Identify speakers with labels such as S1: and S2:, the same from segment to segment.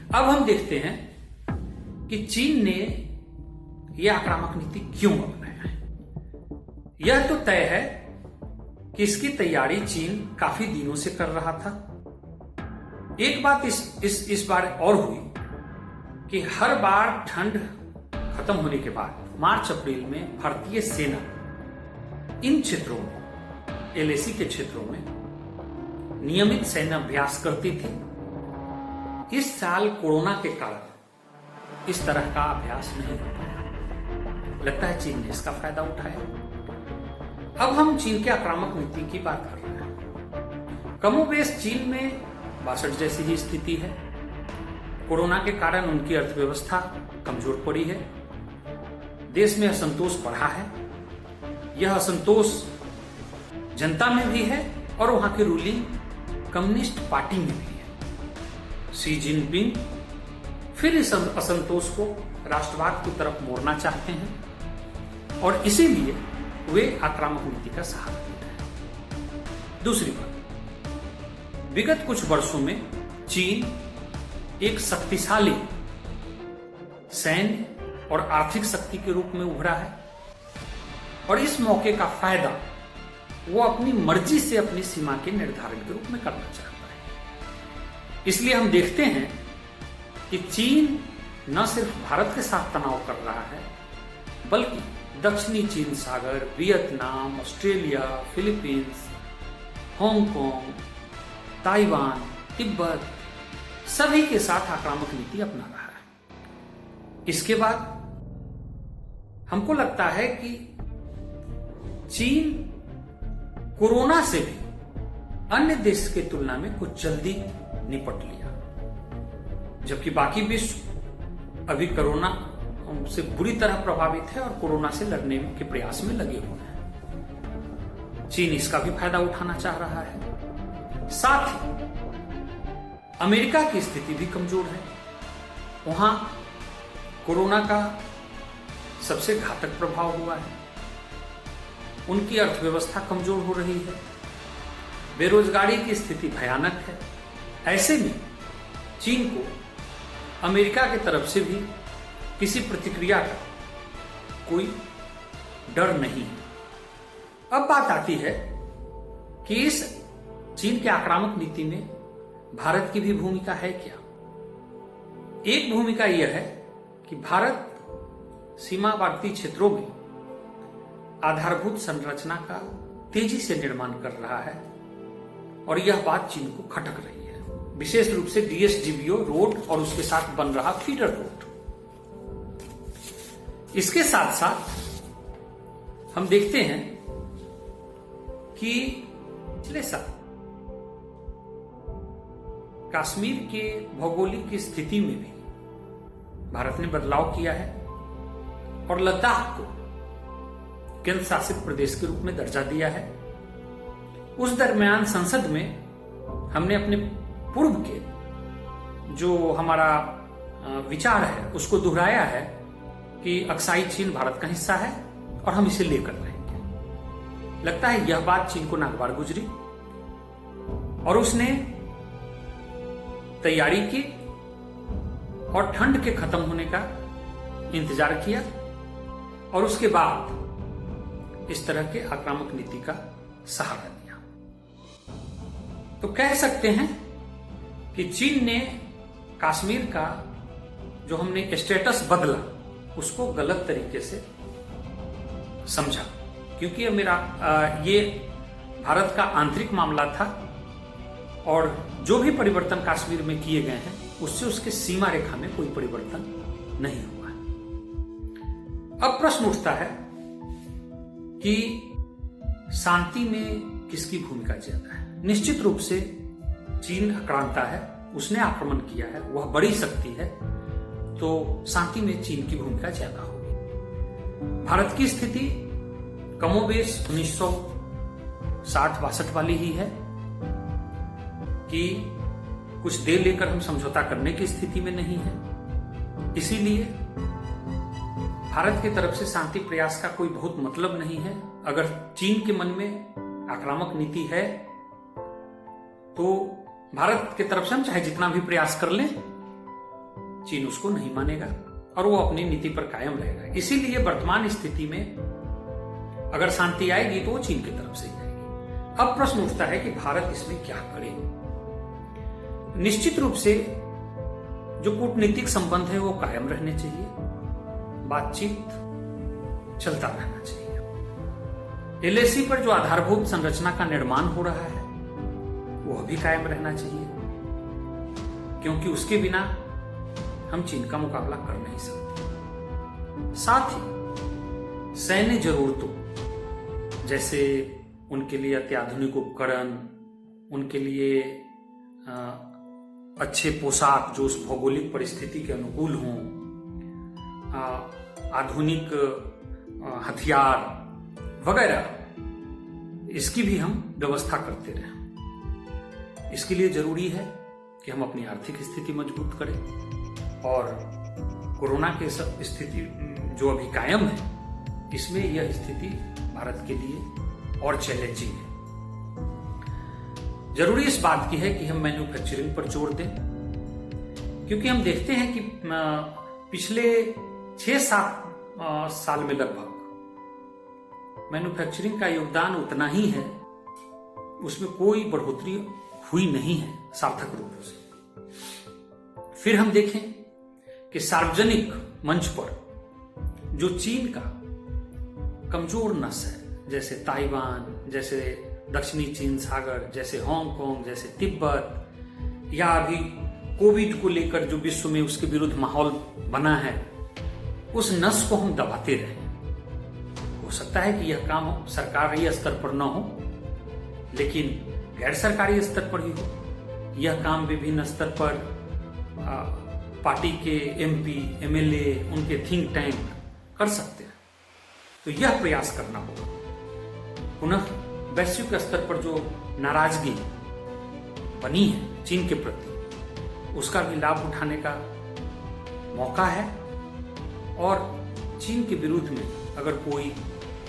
S1: अब हम देखते हैं कि चीन ने यह आक्रामक नीति क्यों अपनाया है। यह तो तय है कि इसकी तैयारी चीन काफी दिनों से कर रहा था। एक बात इस बार और हुई कि हर बार ठंड खत्म होने के बाद मार्च अप्रैल में भारतीय सेना इन क्षेत्रों में, एलएसी के क्षेत्रों में नियमित सैन्य अभ्यास करती थी। इस साल कोरोना के कारण इस तरह का अभ्यास नहीं हो पाया। लगता है चीन ने इसका फायदा उठाया। अब हम चीन के आक्रामक नीति की बात कर रहे हैं। कमोबेश चीन में 62 जैसी ही स्थिति है। कोरोना के कारण उनकी अर्थव्यवस्था कमजोर पड़ी है। देश में असंतोष बढ़ा है। यह असंतोष जनता में भी है और वहां की रूलिंग कम्युनिस्ट पार्टी में भी है। शी जिनपिंग फिर इस असंतोष को राष्ट्रवाद की तरफ मोड़ना चाहते हैं और इसीलिए वे आक्रामक नीति का सहारा लेते हैं। दूसरी बात, विगत कुछ वर्षों में चीन एक शक्तिशाली सैन्य और आर्थिक शक्ति के रूप में उभरा है और इस मौके का फायदा वो अपनी मर्जी से अपनी सीमा के निर्धारण के रूप में करना चाहता है। इसलिए हम देखते हैं कि चीन न सिर्फ भारत के साथ तनाव कर रहा है, बल्कि दक्षिणी चीन सागर, Vietnam, Australia, Philippines, Hong Kong, Taiwan, Tibet सभी के साथ आक्रामक नीति अपना रहा है। इसके बाद हमको लगता है कि चीन कोरोना से भी अन्य देश के तुलना में कुछ जल्दी निपट लिया, जबकि बाकी विश्व अभी कोरोना से बुरी तरह प्रभावित है और कोरोना से लड़ने के प्रयास में लगे हुए हैं। चीन इसका भी फायदा उठाना चाह रहा है। साथ ही अमेरिका की स्थिति भी कमजोर है। वहां कोरोना का सबसे घातक प्रभाव हुआ है। उनकी अर्थव्यवस्था कमजोर हो रही है। बेरोजगारी की स्थिति भयानक है। ऐसे में चीन को अमेरिका की तरफ से भी किसी प्रतिक्रिया का कोई डर नहीं है। अब बात आती है कि इस चीन के आक्रामक नीति में भारत की भी भूमिका है क्या। एक भूमिका यह है कि भारत सीमावर्ती क्षेत्रों में आधारभूत संरचना का तेजी से निर्माण कर रहा है और यह बात चीन को खटक रही है, विशेष रूप से डीएसडीबीओ रोड और उसके साथ बन रहा फीडर रोड। इसके साथ साथ हम देखते हैं कि पिछले साल कश्मीर के भौगोलिक की स्थिति में भी भारत ने बदलाव किया है और लद्दाख को केंद्र शासित प्रदेश के रूप में दर्जा दिया है। उस दरमियान संसद में हमने अपने पूर्व के जो हमारा विचार है उसको दोहराया है कि अक्साई चीन भारत का हिस्सा है और हम इसे लेकर रहेंगे। लगता है यह बात चीन को नागवार गुजरी और उसने तैयारी की और ठंड के खत्म होने का इंतजार किया और उसके बाद इस तरह के आक्रामक नीति का सहारा दिया। तो कह सकते हैं कि चीन ने कश्मीर का जो हमने स्टेटस बदला उसको गलत तरीके से समझा, क्योंकि ये भारत का आंतरिक मामला था और जो भी परिवर्तन कश्मीर में किए गए हैं उससे उसके सीमा रेखा में कोई परिवर्तन नहीं हुआ। अब प्रश्न उठता है कि शांति में किसकी भूमिका ज्यादा है। निश्चित रूप से चीन आक्रांता है, उसने आक्रमण किया है, वह बड़ी शक्ति है, तो शांति में चीन की भूमिका ज्यादा होगी। भारत की स्थिति कमोबेश 1960-62 वाली ही है कि कुछ देर लेकर हम समझौता करने की स्थिति में नहीं है। इसीलिए भारत की तरफ से शांति प्रयास का कोई बहुत मतलब नहीं है। अगर चीन के मन में आक्रामक नीति है तो भारत की तरफ से हम चाहे जितना भी प्रयास कर लें चीन उसको नहीं मानेगा और वो अपनी नीति पर कायम रहेगा। इसीलिए वर्तमान स्थिति में अगर शांति आएगी तो वो चीन की तरफ से ही आएगी। अब प्रश्न उठता है कि भारत इसमें क्या करे। निश्चित रूप से जो कूटनीतिक संबंध है वो कायम रहने चाहिए, बातचीत चलता रहना चाहिए। एलएसी पर जो आधारभूत संरचना का निर्माण हो रहा है वो अभी कायम रहना चाहिए, क्योंकि उसके बिना हम चीन का मुकाबला कर नहीं सकते। साथ ही सैन्य जरूरतों जैसे उनके लिए अत्याधुनिक उपकरण, उनके लिए अच्छे पोशाक जो उस भौगोलिक परिस्थिति के अनुकूल हों, आधुनिक हथियार वगैरह, इसकी भी हम व्यवस्था करते रहें। इसके लिए जरूरी है कि हम अपनी आर्थिक स्थिति मजबूत करें और कोरोना के सब स्थिति जो अभी कायम है इसमें यह स्थिति भारत के लिए और चैलेंजिंग है। जरूरी इस बात की है कि हम मैन्युफैक्चरिंग पर जोर दें, क्योंकि हम देखते हैं कि पिछले 6-7 साल में लगभग मैन्युफैक्चरिंग का योगदान उतना ही है, उसमें कोई बढ़ोतरी हुई नहीं है सार्थक रूप से। फिर हम देखें कि सार्वजनिक मंच पर जो चीन का कमजोर नस है, जैसे ताइवान, जैसे दक्षिणी चीन सागर, जैसे हांगकांग, जैसे तिब्बत, या अभी कोविड को लेकर जो विश्व में उसके विरुद्ध माहौल बना है, उस नस को हम दबाते रहें। हो सकता है कि यह काम सरकारी स्तर पर न हो, लेकिन गैर सरकारी स्तर पर ही हो। यह काम विभिन्न स्तर पर पार्टी के एमपी, एमएलए, उनके थिंक टैंक कर सकते हैं। तो यह प्रयास करना होगा। पुनः वैश्विक स्तर पर जो नाराजगी बनी है चीन के प्रति, उसका भी लाभ उठाने का मौका है। और चीन के विरुद्ध में अगर कोई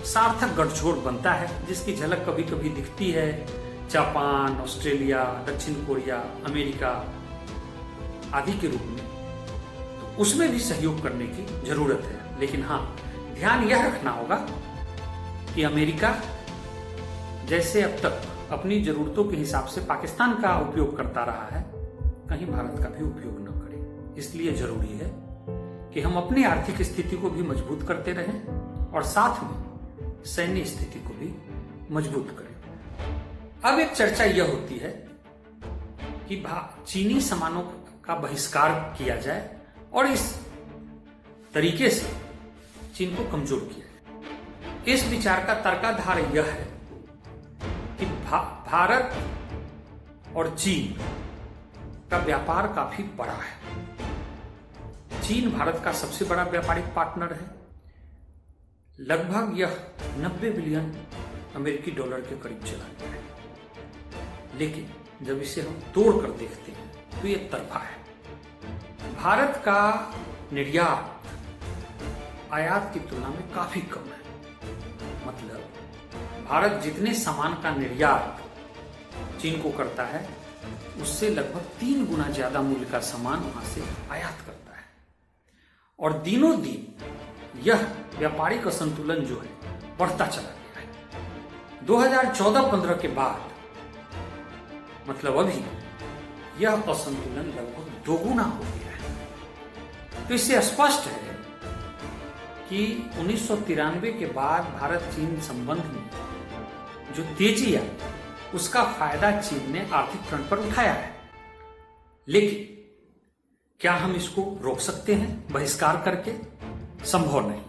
S1: सार्थक गठजोड़ बनता है, जिसकी झलक कभी कभी दिखती है जापान, ऑस्ट्रेलिया, दक्षिण कोरिया, अमेरिका आदि के रूप में, तो उसमें भी सहयोग करने की जरूरत है। लेकिन हाँ, ध्यान यह रखना होगा कि अमेरिका जैसे अब तक अपनी जरूरतों के हिसाब से पाकिस्तान का उपयोग करता रहा है, कहीं भारत का भी उपयोग न करे। इसलिए जरूरी है कि हम अपनी आर्थिक स्थिति को भी मजबूत करते रहें और साथ में सैन्य स्थिति को भी मजबूत करें। अब एक चर्चा यह होती है कि चीनी सामानों का बहिष्कार किया जाए और इस तरीके से चीन को कमजोर किया जाए। इस विचार का तर्काधार यह है कि भारत और चीन का व्यापार काफी बड़ा है। चीन भारत का सबसे बड़ा व्यापारिक पार्टनर है। लगभग यह 90 बिलियन अमेरिकी डॉलर के करीब चला गया है। लेकिन जब इसे हम तोड़ कर देखते हैं तो यह तरफा है। भारत का निर्यात आयात की तुलना में काफी कम है। मतलब भारत जितने सामान का निर्यात चीन को करता है, उससे लगभग 3 गुना ज्यादा मूल्य का सामान वहां से आयात करता है। और दिनों दिन यह व्यापारिक असंतुलन जो है बढ़ता चला गया है। 2014-15 के बाद, मतलब अभी, यह असंतुलन लगभग 2 गुना हो गया है। तो इससे स्पष्ट है कि 1993 के बाद भारत चीन संबंध में जो तेजी आई, उसका फायदा चीन ने आर्थिक फ्रंट पर उठाया है। लेकिन क्या हम इसको रोक सकते हैं बहिष्कार करके? संभव नहीं,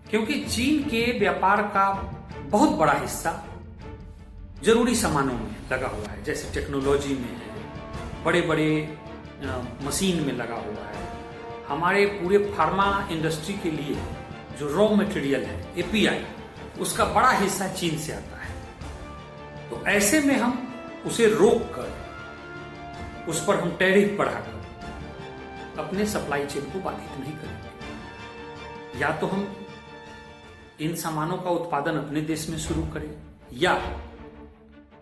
S1: क्योंकि चीन के व्यापार का बहुत बड़ा हिस्सा जरूरी सामानों में लगा हुआ है, जैसे टेक्नोलॉजी में है, बड़े बड़े मशीन में लगा हुआ है। हमारे पूरे फार्मा इंडस्ट्री के लिए जो रॉ मटेरियल है, एपीआई, उसका बड़ा हिस्सा चीन से आता है। तो ऐसे में हम उसे रोक कर, उस पर हम टैरिफ बढ़ाकर अपने सप्लाई चेन को बाधित नहीं करेंगे। या तो हम इन सामानों का उत्पादन अपने देश में शुरू करें, या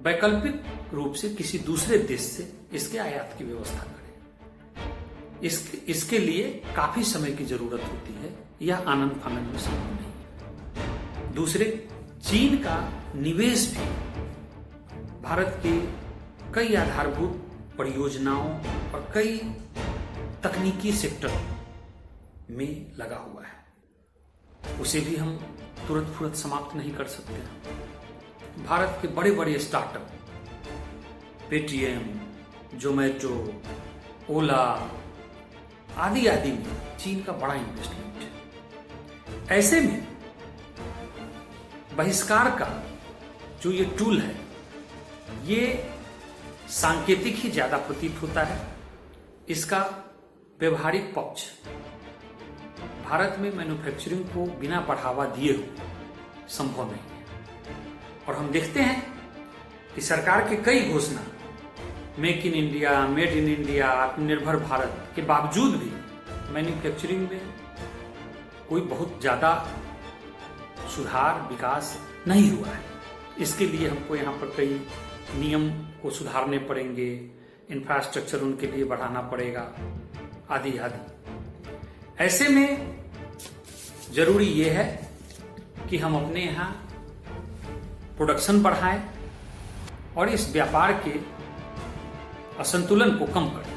S1: वैकल्पिक रूप से किसी दूसरे देश से इसके आयात की व्यवस्था करें। इसके लिए काफी समय की जरूरत होती है, यह आनंद फानंद में संभव नहीं है। दूसरे, चीन का निवेश भी भारत के कई आधारभूत परियोजनाओं और कई तकनीकी सेक्टर में लगा हुआ है, उसे भी हम तुरंत फुरत समाप्त नहीं कर सकते। भारत के बड़े बड़े स्टार्टअप, पेटीएम, जोमेटो, ओला आदि आदि में चीन का बड़ा इन्वेस्टमेंट है। ऐसे में बहिष्कार का जो ये टूल है, ये सांकेतिक ही ज्यादा प्रतीत होता है। इसका व्यवहारिक पक्ष भारत में मैन्युफैक्चरिंग को बिना बढ़ावा दिए हुए संभव नहीं है। और हम देखते हैं कि सरकार के कई घोषणा, make in India, made in India, आत्मनिर्भर भारत के बावजूद भी मैन्युफैक्चरिंग में कोई बहुत ज्यादा सुधार, विकास नहीं हुआ है। इसके लिए हमको यहाँ पर कई नियम को सुधारने पड़ेंगे, इंफ्रास्ट्रक्चर उनके लिए बढ़ाना पड़ेगा, आदि आदि। ऐसे में जरूरी यह है कि हम अपने यहाँ प्रोडक्शन बढ़ाएं और इस व्यापार के असंतुलन को कम करें।